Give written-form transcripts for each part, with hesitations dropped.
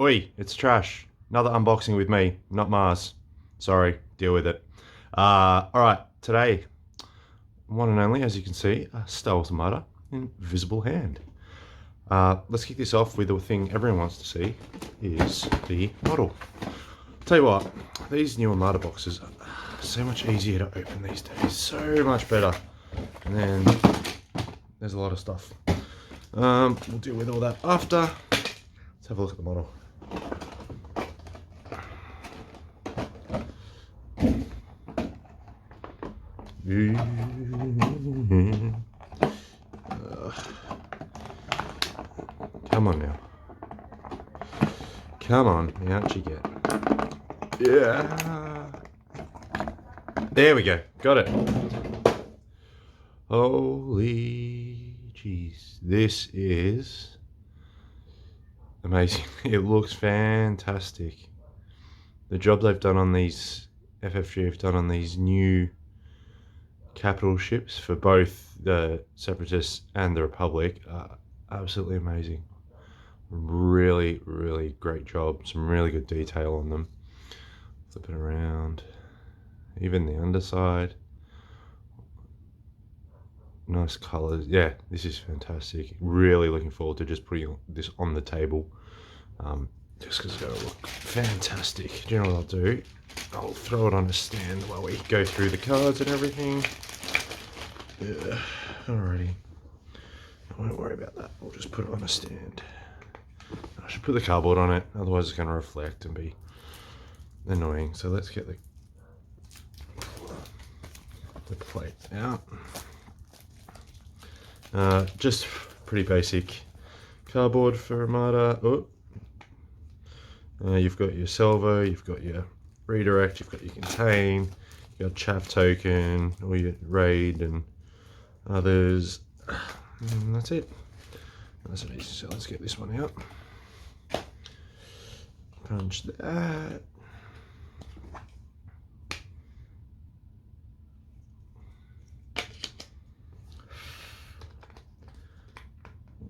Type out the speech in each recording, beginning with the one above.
Oi, it's Trash. Another unboxing with me, not Mars. Sorry, deal with it. Alright, today, one and only, as you can see, a Star Wars Armada in visible hand. Let's kick this off with the thing everyone wants to see, is the model. Tell you what, these new Armada boxes are so much easier to open these days, so much better. And then, there's a lot of stuff. We'll deal with all that after. Let's have a look at the model. Come on now. Come on, out you get. Yeah. There we go. Got it. Holy jeez. This is amazing. It looks fantastic. The job they've done on these, FFG have done on these new capital ships for both the Separatists and the Republic are absolutely amazing. Really, really great job. Some really good detail on them. Flip it around. Even the underside. Nice colours. Yeah, this is fantastic. Really looking forward to just putting this on the table. Just because it's going to look fantastic. Do you know what I'll do? I'll throw it on a stand while we go through the cards and everything. Yeah, alrighty. I won't worry about that. We'll just put it on a stand. I should put the cardboard on it, otherwise it's going to reflect and be annoying. So let's get the plate out. Just pretty basic cardboard for Armada. Oh. You've got your salvo, you've got your redirect, you've got your contain, you've got chaff token, or your raid and others. And that's it. That's it. So let's get this one out. Punch that.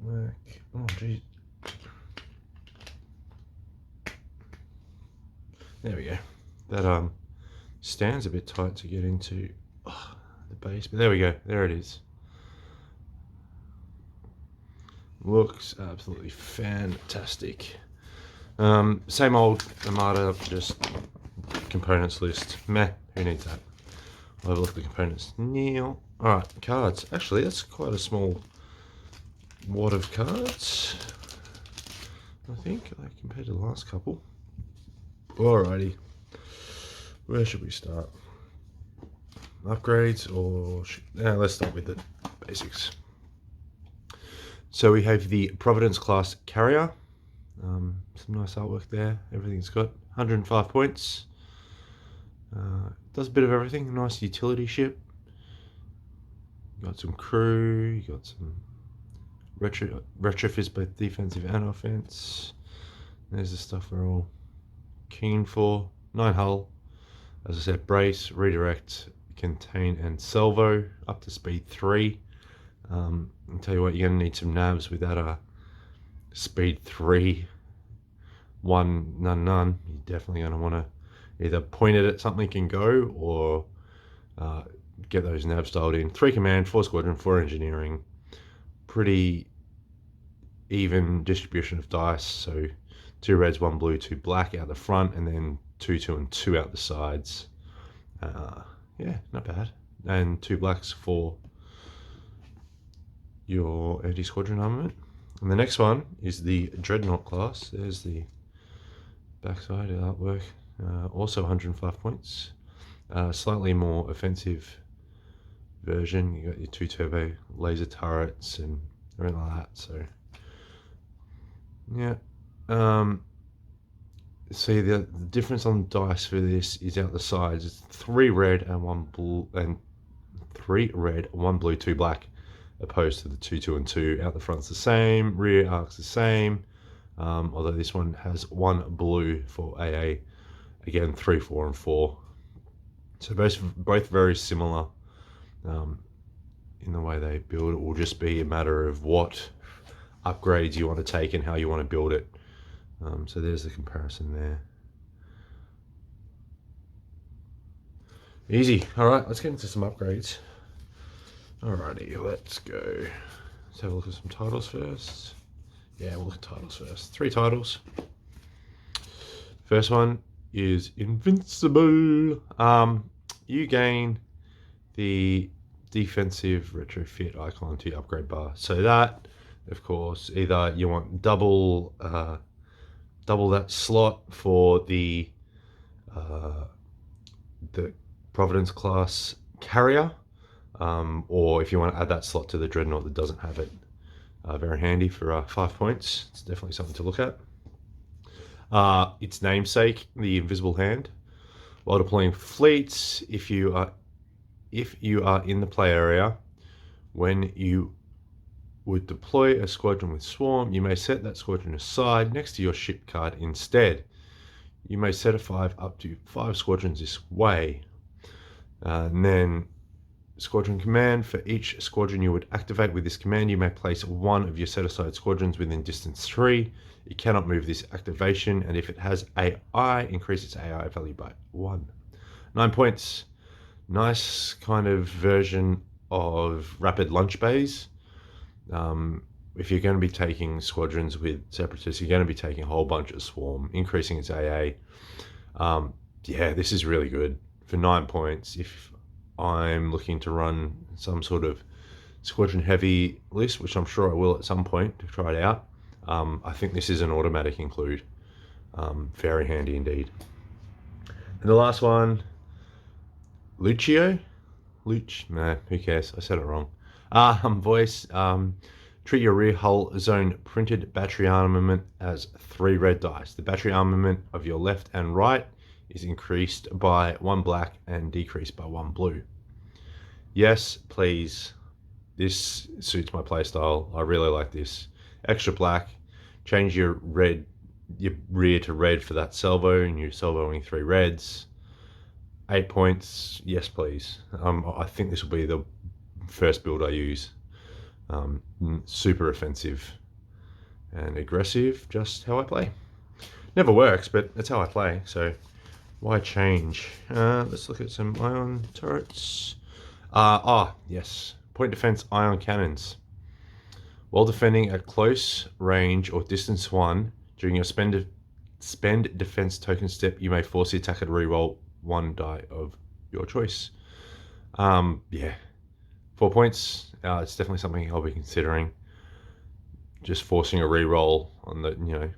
Whack. Oh geez. There we go. That stand's a bit tight to get into the base, but there we go. There it is. Looks absolutely fantastic. Same old Armada, just components list. Meh, who needs that? I'll have a look at the components now. Alright, cards. Actually, that's quite a small wad of cards, I think, compared to the last couple. Alrighty, where should we start? Upgrades or let's start with the basics. So we have the Providence-class carrier. Some nice artwork there. Everything's got 105 points. Does a bit of everything. Nice utility ship. You got some crew. You got some retrofits, both defensive and offense. There's the stuff we're all keen for. 9 hull. As I said, brace, redirect, contain, and salvo. Up to speed 3. I'll tell you what, you're going to need some nabs with that speed 3 1 none. You're definitely going to want to either point it at something can go or get those nabs dialed in. 3 command, 4 squadron, 4 engineering. Pretty even distribution of dice, so 2 reds, 1 blue, 2 black out the front, and then 2, 2, and 2 out the sides. Yeah, not bad. And 2 blacks for your anti-squadron armament. And the next one is the Dreadnought class. There's the backside artwork. Also 105 points. Slightly more offensive version. You got your 2 turbo laser turrets and everything like that. So yeah. See the difference on dice for this is out the sides. It's 3 red and 1 blue, and 3 red, 1 blue, 2 black, opposed to the 2, 2, and 2. Out the front's the same, rear arc's the same. Although this one has 1 blue for AA. Again, 3, 4, and 4. So both very similar in the way they build. It will just be a matter of what upgrades you want to take and how you want to build it. So there's the comparison there. Easy. All right, let's get into some upgrades. Alrighty, let's go. Let's have a look at some titles first. Yeah, we'll look at titles first. 3 titles. First one is Invincible. You gain the defensive retrofit icon to your upgrade bar. So that, of course, either you want double that slot for the Providence-class carrier, or if you want to add that slot to the dreadnought that doesn't have it. Very handy for 5 points. It's definitely something to look at. Its namesake, the Invisible Hand. While deploying fleets, if you are in the play area, when you would deploy a squadron with swarm, you may set that squadron aside next to your ship card instead. You may set a 5 up to 5 squadrons this way. And then squadron command. For each squadron you would activate with this command, you may place one of your set aside squadrons within distance 3. You cannot move this activation, and if it has AI, increase its AI value by 1. 9 points. Nice kind of version of rapid lunch bays. If you're going to be taking squadrons with Separatists, you're going to be taking a whole bunch of swarm, increasing its AA. Yeah, this is really good for 9 points. If I'm looking to run some sort of squadron heavy list, which I'm sure I will at some point to try it out, I think this is an automatic include. Very handy indeed. And the last one, Lucio? Nah, who cares? I said it wrong. Voice. Treat your rear hull zone printed battery armament as 3 red dice. The battery armament of your left and right is increased by 1 black and decreased by 1 blue. Yes, please. This suits my playstyle. I really like this. Extra black. Change your rear to red for that salvo, and you're salvoing 3 reds. 8 points. Yes, please. I think this will be the first build I use. Super offensive and aggressive, just how I play. Never works, but it's how I play, so why change? Let's look at some ion turrets. Yes, point defense ion cannons. While defending at close range or distance 1 during your spend defense token step, you may force the attacker to reroll 1 die of your choice. Yeah, 4 points. It's definitely something I'll be considering. Just forcing a reroll on the,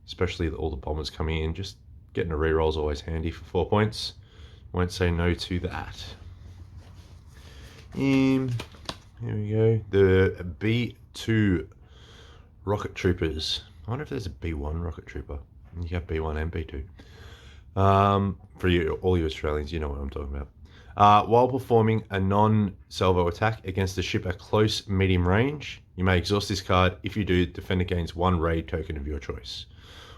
especially all the bombers coming in. Just getting a reroll is always handy for 4 points. Won't say no to that. Here we go. The B2 rocket troopers. I wonder if there's a B1 rocket trooper. You have B1 and B2. For you, all you Australians, you know what I'm talking about. While performing a non-salvo attack against a ship at close medium range, you may exhaust this card. If you do, defender gains 1 raid token of your choice.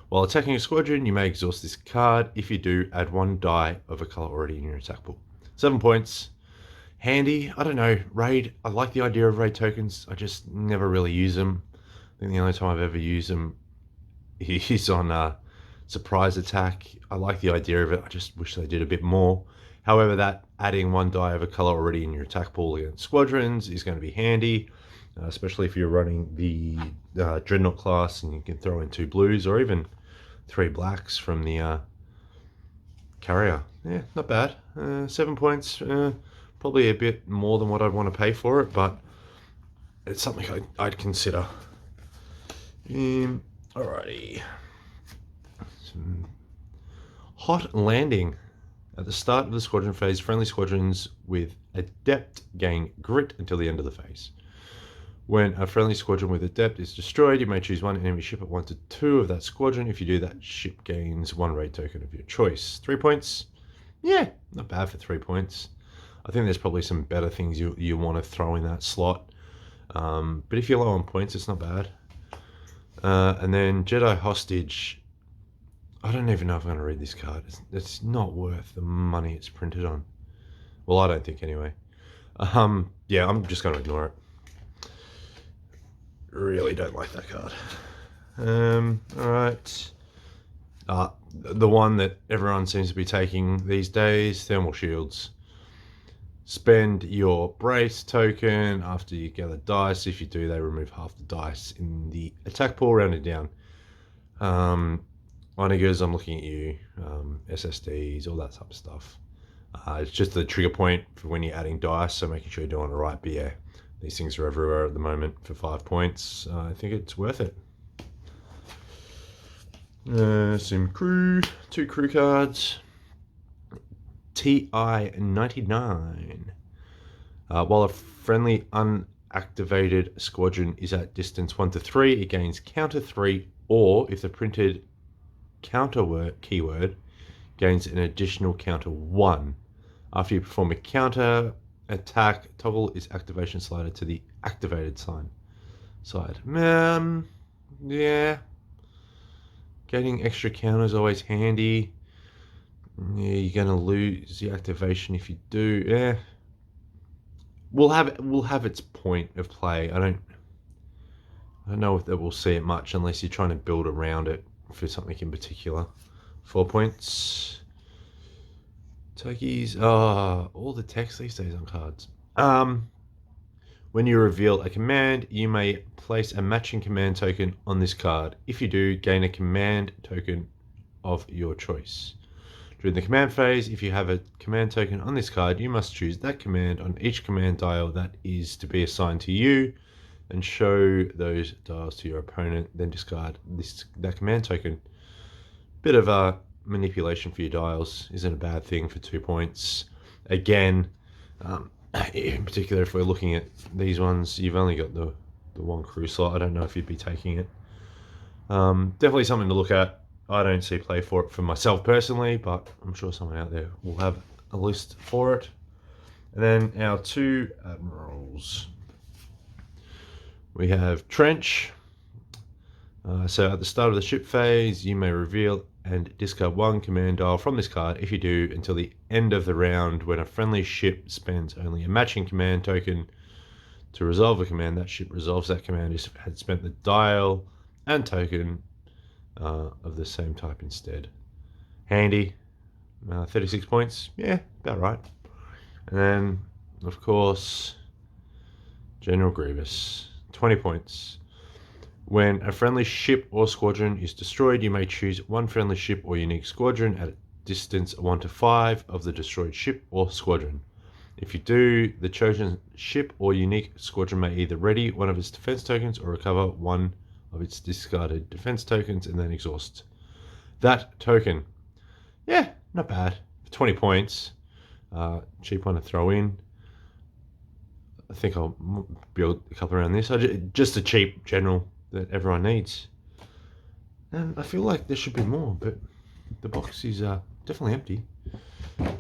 While attacking a squadron, you may exhaust this card. If you do, add 1 die of a color already in your attack pool. 7 points. Handy. I don't know. Raid. I like the idea of raid tokens. I just never really use them. I think the only time I've ever used them is on surprise attack. I like the idea of it. I just wish they did a bit more. However, that adding 1 die of a color already in your attack pool against squadrons is going to be handy, especially if you're running the Dreadnought class and you can throw in 2 blues or even 3 blacks from the carrier. Yeah, not bad. 7 points, probably a bit more than what I'd want to pay for it, but it's something I'd consider. Alrighty. Some hot landing. At the start of the squadron phase, friendly squadrons with adept gain grit until the end of the phase. When a friendly squadron with adept is destroyed, you may choose 1 enemy ship at 1 to 2 of that squadron. If you do, that ship gains 1 raid token of your choice. 3 points. Yeah, not bad for 3 points. I think there's probably some better things you want to throw in that slot. But if you're low on points, it's not bad. And then Jedi Hostage. I don't even know if I'm going to read this card. It's not worth the money it's printed on. Well, I don't think anyway. Yeah, I'm just going to ignore it. Really don't like that card. Alright. The one that everyone seems to be taking these days, thermal shields. Spend your brace token after you gather dice. If you do, they remove half the dice in the attack pool, rounded down. Onigers, I'm looking at you. SSDs, all that type of stuff. It's just the trigger point for when you're adding dice, so making sure you're doing it right. But yeah, these things are everywhere at the moment for 5 points. I think it's worth it. Some crew, 2 crew cards. TI-99. While a friendly unactivated squadron is at distance 1 to 3, it gains counter 3, or if the printed counter keyword gains an additional counter 1. After you perform a counter attack, toggle its activation slider to the activated side. Yeah. Getting extra counters always handy. Yeah, you're gonna lose the activation if you do. Yeah, we'll have its point of play. I don't know if that we'll see it much unless you're trying to build around it for something in particular. 4 points. Turkeys. All the text these days on cards. When you reveal a command, you may place a matching command token on this card. If you do, gain a command token of your choice. During the command phase, if you have a command token on this card, you must choose that command on each command dial that is to be assigned to you and show those dials to your opponent, then discard that command token. Bit of a manipulation for your dials isn't a bad thing for 2 points. Again, in particular, if we're looking at these ones, you've only got the one crew slot. I don't know if you'd be taking it. Definitely something to look at. I don't see play for it for myself personally, but I'm sure someone out there will have a list for it. And then our 2 admirals. We have Trench. So at the start of the ship phase, you may reveal and discard 1 command dial from this card. If you do, until the end of the round, when a friendly ship spends only a matching command token to resolve a command, that ship resolves that command if it had spent the dial and token of the same type instead. Handy. 36 points. Yeah, about right. And then, of course, General Grievous. 20 points. When a friendly ship or squadron is destroyed, you may choose 1 friendly ship or unique squadron at a distance 1 to 5 of the destroyed ship or squadron. If you do, the chosen ship or unique squadron may either ready 1 of its defense tokens or recover 1 of its discarded defense tokens and then exhaust that token. Yeah, not bad. 20 points. Cheap one to throw in. I think I'll build a couple around this. Just a cheap general that everyone needs. And I feel like there should be more, but the box is definitely empty.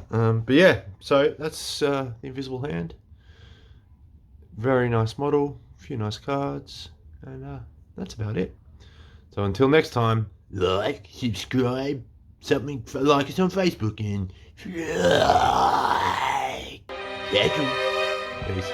But yeah, so that's the Invisible Hand. Very nice model, a few nice cards, and that's about it. So until next time, like, subscribe, like us on Facebook, and that's all. Peace.